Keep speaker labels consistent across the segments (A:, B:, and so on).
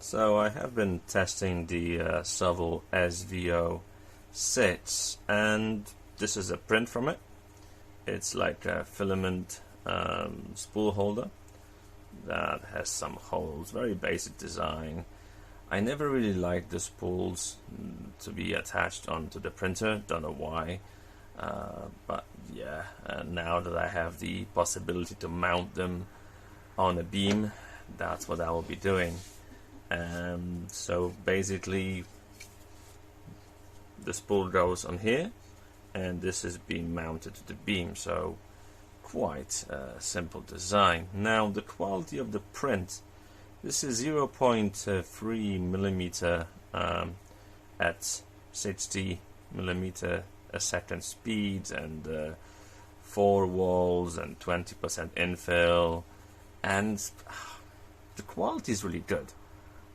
A: So I have been testing the Sovol SV06, and this is a print from it. It's like a filament spool holder that has some holes, very basic design. I never really liked the spools to be attached onto the printer, don't know why, but yeah, now that I have the possibility to mount them on a beam, that's what I will be doing. So basically the spool goes on here and this is being mounted to the beam, so quite a simple design. Now the quality of the print, this is 0.3 millimeter at 60 millimeter a second speed, and 4 walls and 20% infill, and the quality is really good.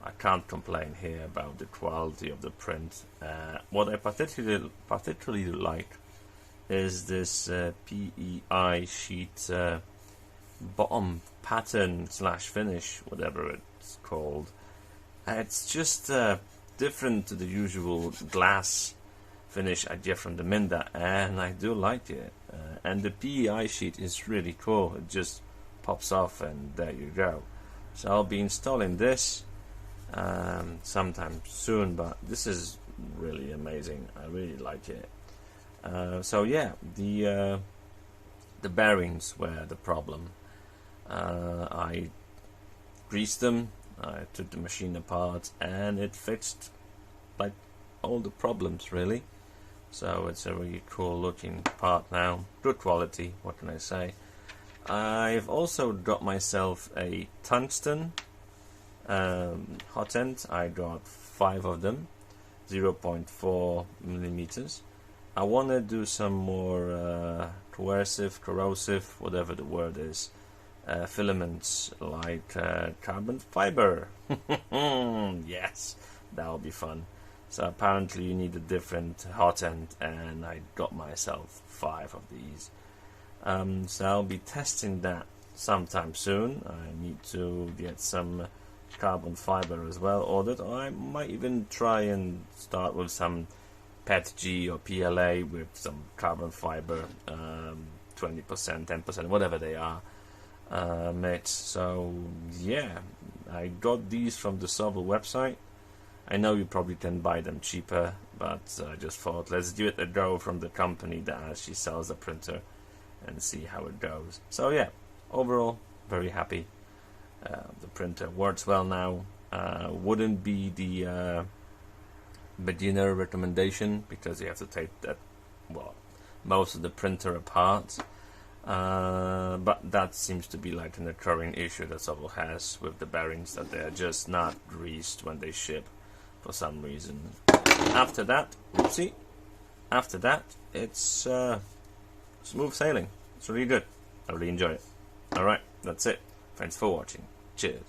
A: I can't complain here about the quality of the print. What I particularly like is this PEI sheet bottom pattern slash finish, whatever it's called. It's just different to the usual glass finish I get from the Minda, and I do like it. And the PEI sheet is really cool. It just pops off and there you go. So I'll be installing this sometime soon, but this is really amazing. I really like it. So yeah, the bearings were the problem. I greased them, I took the machine apart, and it fixed like all the problems really. So it's a really cool looking part now, good quality, what can I say. I've also got myself a tungsten hot end. I got 5 of them, 0.4 millimeters. I want to do some more corrosive, whatever the word is, filaments like carbon fiber. Yes, that'll be fun. So apparently you need a different hot end, and I got myself 5 of these. So I'll be testing that sometime soon. I need to get some carbon fiber as well ordered, or I might even try and start with some PETG or PLA with some carbon fiber, 20%, 10%, whatever they are, mix. So yeah, I got these from the Sovol website. I know you probably can buy them cheaper, but I just thought let's give it a go from the company that actually sells the printer and see how it goes. So yeah, overall very happy. The printer works well now. Wouldn't be the beginner recommendation because you have to take most of the printer apart, but that seems to be like an occurring issue that Sovol has with the bearings, that they're just not greased when they ship for some reason. After that, it's smooth sailing. It's really good. I really enjoy it. Alright, that's it. Thanks for watching. Cheers.